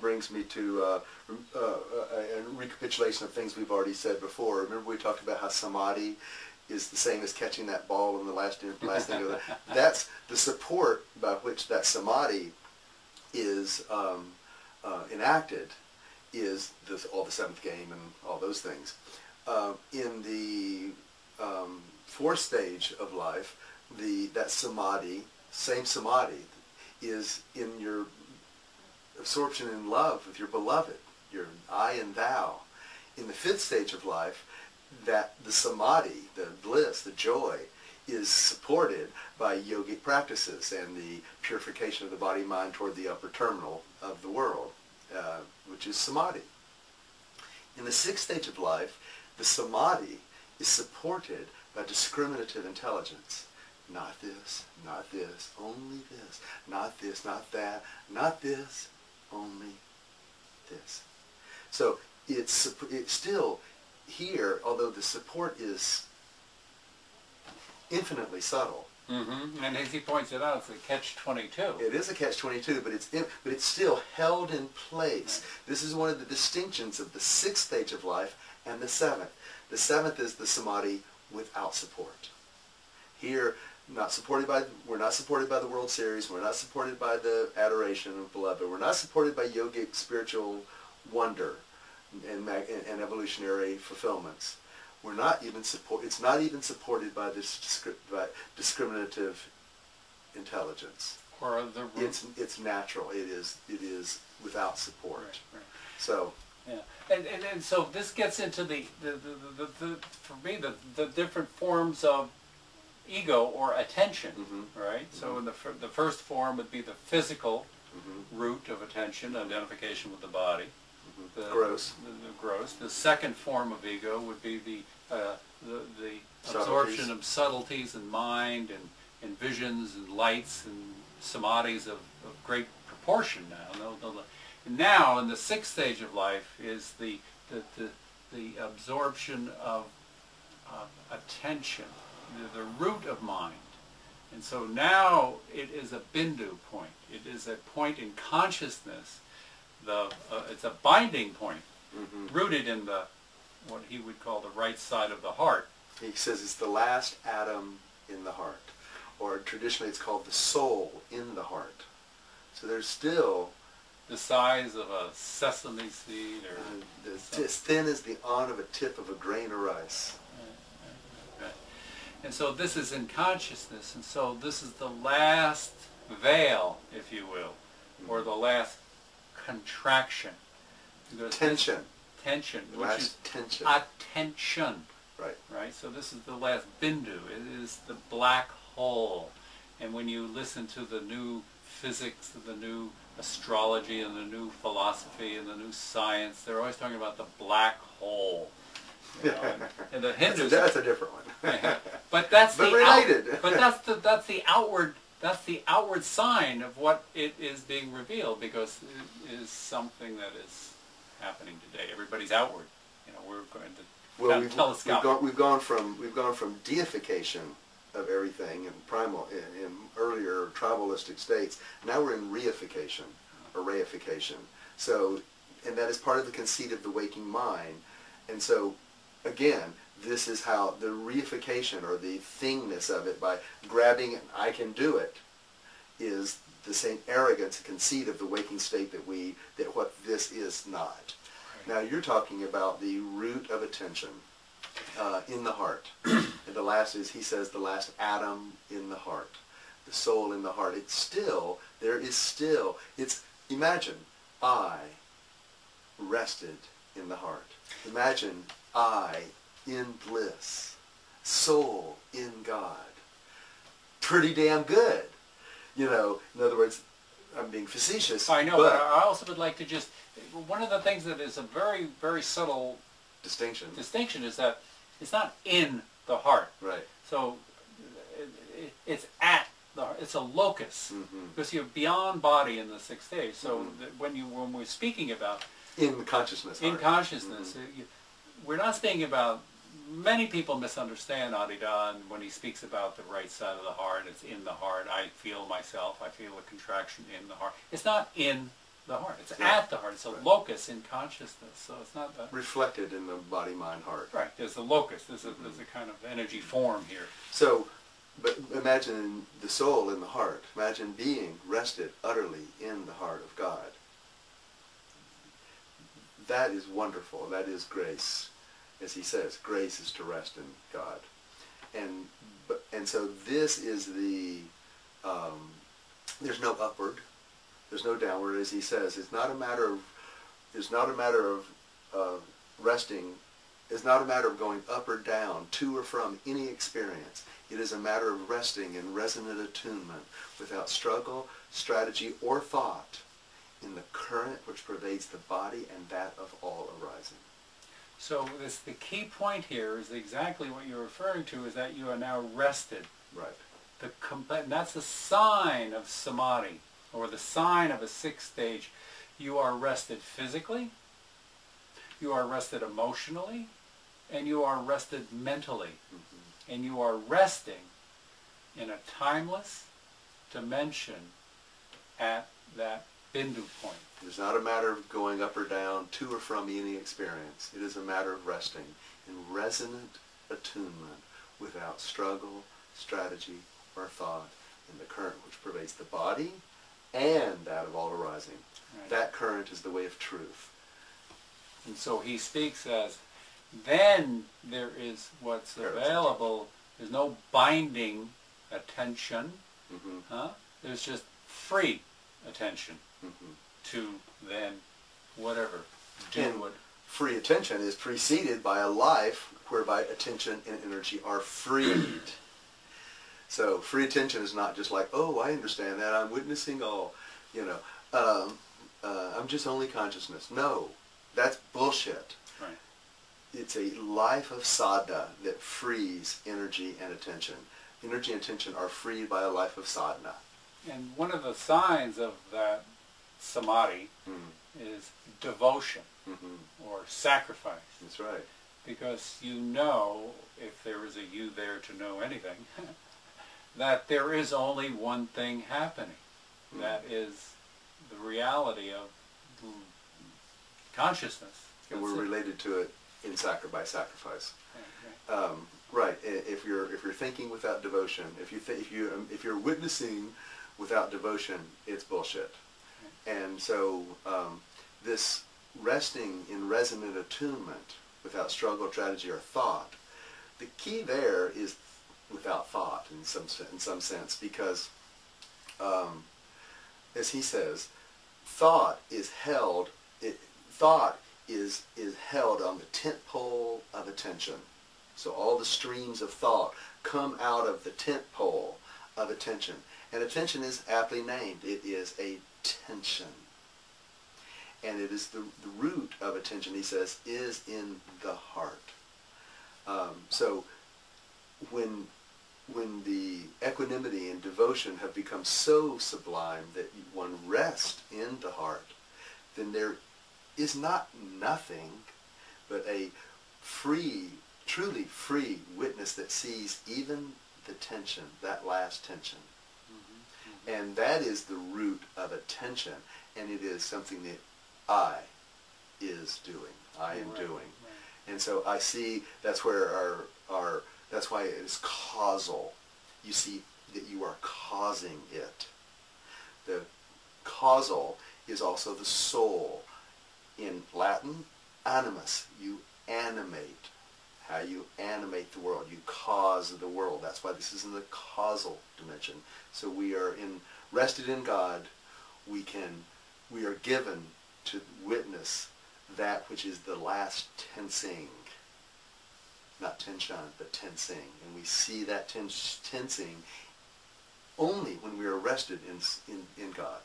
Brings me to a recapitulation of things we've already said before. Remember we talked about how samadhi is the same as catching that ball in the last thing of that. That's the support by which that samadhi is enacted is all the seventh game and all those things. In the fourth stage of life, that samadhi, same samadhi, is in your absorption in love with your beloved, your I and thou. In the fifth stage of life, that the samadhi, the bliss, the joy, is supported by yogic practices and the purification of the body-mind toward the upper terminal of the world, which is samadhi. In the sixth stage of life, the samadhi is supported by discriminative intelligence. Not this, only this, not this, not that, not this, only this. So it's still here, although the support is infinitely subtle. Mm-hmm. And as he points it out, it's a catch-22. It is a catch-22, but it's still held in place. This is one of the distinctions of the sixth stage of life and the seventh. The seventh is the samadhi without support. Here, we're not supported by the World Series. We're not supported by the adoration of beloved. We're not supported by yogic spiritual wonder and evolutionary fulfillments. We're not even it's not even supported by this discriminative intelligence. Or the root. It's natural. It is without support. Right. So. Yeah, and so this gets into for me the different forms of ego or attention, right? So in the first form would be the physical root of attention, identification with the body. The gross. The gross. The second form of ego would be the absorption of subtleties and mind and visions and lights and samadhis of great proportion now. Now in the sixth stage of life is the absorption of attention, the root of mind. And so now it is a bindu point. It is a point in consciousness. It's a binding point, rooted in what he would call the right side of the heart. He says it's the last atom in the heart. Or traditionally it's called the soul in the heart. So there's still... the size of a sesame seed, or as thin as the on of a tip of a grain of rice. Right. And so this is in consciousness, and so this is the last veil, if you will, or the last contraction. Tension. Tension. The last tension. Attention. Right. Right. So this is the last bindu. It is the black hole. And when you listen to the new physics, the new astrology, and the new philosophy, and the new science, they're always talking about the black hole. You know, and the Hindus. That's a different one. But that's related. But that's the outward. That's the outward sign of what it is being revealed, because it is something that is happening today. Everybody's outward. You know, we're going to telescope. We've gone from deification of everything in primal, in earlier tribalistic states. Now we're in reification or reification. So, and that is part of the conceit of the waking mind. And so, again, this is how the reification or the thingness of it, by grabbing it, I can do it, is the same arrogance, conceit of the waking state that what this is not. Now you're talking about the root of attention in the heart. And the last is, he says, the last atom in the heart, the soul in the heart. It's still, imagine I rested in the heart. Imagine I in bliss, soul in God. Pretty damn good. You know, in other words, I'm being facetious. I know, but I also would like to just, one of the things that is a very, very subtle distinction is that it's not in the heart. Right. So it's at the heart. It's a locus, because you're beyond body in the sixth stage. So when we're speaking about in consciousness, we're not speaking about. Many people misunderstand Adi Da, and when he speaks about the right side of the heart, it's in the heart. I feel myself. I feel a contraction in the heart. It's not in the heart. It's at the heart. It's a locus in consciousness. So it's not that reflected in the body, mind, heart. Right. There's a locus. There's a kind of energy form here. So, but imagine the soul in the heart. Imagine being rested utterly in the heart of God. That is wonderful. That is grace. As he says, grace is to rest in God, and so this is the. There's no upward, there's no downward. As he says, it's not a matter of. It's not a matter of resting. It's not a matter of going up or down, to or from any experience. It is a matter of resting in resonant attunement, without struggle, strategy, or thought, in the current which pervades the body and that of all arising. So the key point here is exactly what you're referring to, is that you are now rested. Right. And that's a sign of samadhi, or the sign of a sixth stage. You are rested physically, you are rested emotionally, and you are rested mentally. And you are resting in a timeless dimension at that bindu point. It's not a matter of going up or down, to or from any experience. It is a matter of resting in resonant attunement, without struggle, strategy, or thought, in the current which pervades the body and that of all arising. Right. That current is the way of truth. And so he speaks as, then there is what's available. There's no binding attention. There's just free attention. To then whatever free attention is preceded by a life whereby attention and energy are freed. So free attention is not just like, oh, I understand that, I'm witnessing all, I'm just only consciousness. No, that's bullshit. Right. It's a life of sadhana that frees energy and attention. Energy and attention are freed by a life of sadhana. And one of the signs of that samadhi is devotion or sacrifice. That's right. Because you know, if there is a you there to know anything, that there is only one thing happening. That is the reality of consciousness. And we're related to it in by sacrifice. Okay. Right. If you're thinking without devotion, if you're witnessing without devotion, it's bullshit. And so this resting in resonant attunement without struggle, strategy, or thought, the key there is without thought in some sense, because as he says, thought is held on the tent pole of attention. So all the streams of thought come out of the tent pole of attention. And attention is aptly named. It is a tension. And it is the root of attention, he says, is in the heart. So when the equanimity and devotion have become so sublime that one rests in the heart, then there is not nothing but a free, truly free witness that sees even the tension, that last tension. And that is the root of attention, and it is something that I am doing. And so I see that's where that's why it is causal. You see that you are causing it. The causal is also the soul. In Latin, animus. You animate. How you animate the world. You cause the world. That's why this is in the causal dimension. So we are rested in God. We are given to witness that which is the last tensing. Not tenshan, but tensing. And we see that tensing only when we are rested in God.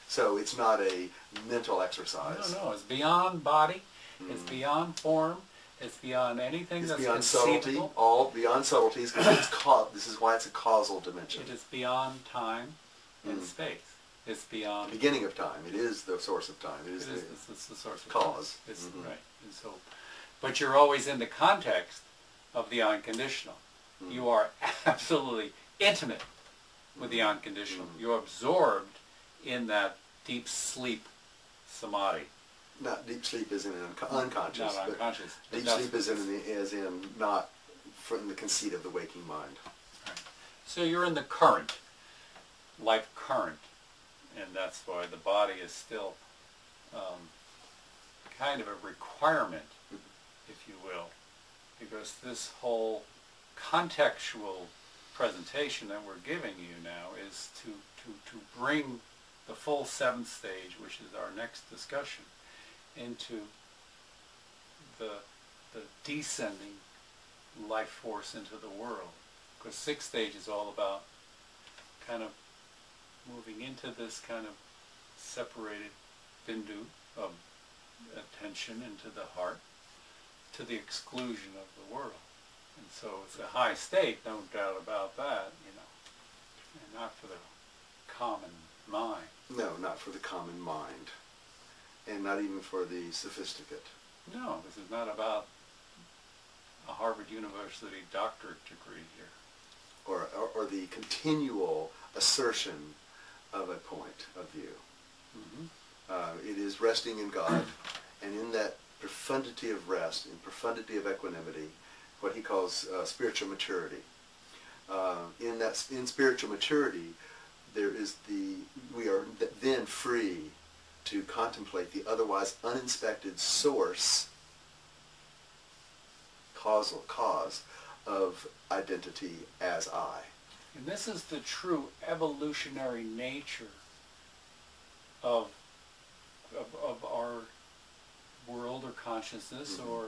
So it's not a mental exercise. No, it's beyond body, it's beyond form, it's beyond anything It's that's beyond conceivable. subtlety, all beyond subtleties, because this is why it's a causal dimension. It is beyond time and space. It's beyond The beginning of time. It is the source of time. It is it's the source of cause. Time. It's right. And so, but you're always in the context of the unconditional. You are absolutely intimate with the unconditional. You're absorbed in that deep sleep samadhi. Not deep sleep is in unconscious. Not unconscious. But deep sleep is in not from the conceit of the waking mind. Right. So you're in the current, life current, and that's why the body is still kind of a requirement, if you will, because this whole contextual presentation that we're giving you now is to bring the full seventh stage, which is our next discussion, into the descending life force into the world. Because sixth stage is all about kind of moving into this kind of separated bindu of attention into the heart to the exclusion of the world. And so it's a high state, no doubt about that, and not for the common mind. No, not for the common mind. And not even for the sophisticate. No, this is not about a Harvard University doctorate degree here. Or the continual assertion of a point of view. It is resting in God, and in that profundity of rest, in profundity of equanimity, what he calls spiritual maturity. In spiritual maturity, we are then free to contemplate the otherwise uninspected source, causal cause of identity as I. And this is the true evolutionary nature of our world or consciousness or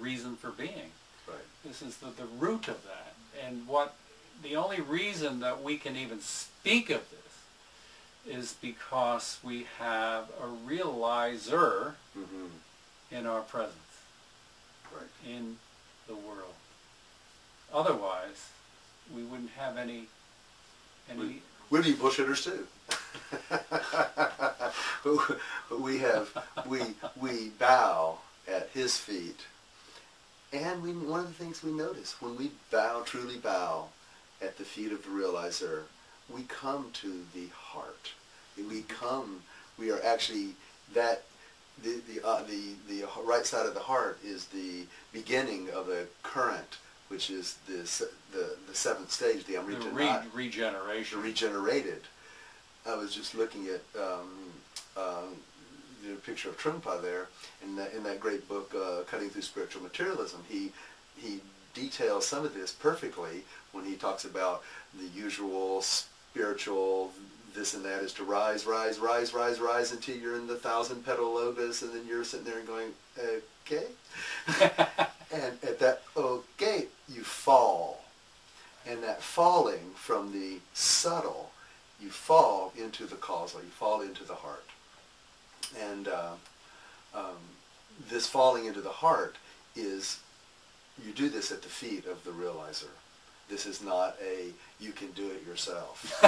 reason for being. Right. This is the root of that. And the only reason that we can even speak of this is because we have a realizer in our presence, in the world. Otherwise, we wouldn't have any. We'd be bullshitters too. but we bow at his feet, and one of the things we notice when we truly bow at the feet of the realizer, we come to the heart. We are actually that. The right side of the heart is the beginning of a current, which is the seventh stage, the regeneration. The regenerated. I was just looking at the picture of Trungpa there, in that great book, Cutting Through Spiritual Materialism. He details some of this perfectly when he talks about the usual spiritual this and that is to rise until you're in the 1,000-petal lotus, and then you're sitting there and going, okay? And at that okay, you fall. And that falling from the subtle, you fall into the causal, you fall into the heart. And this falling into the heart is, you do this at the feet of the realizer. This is not you can do it yourself.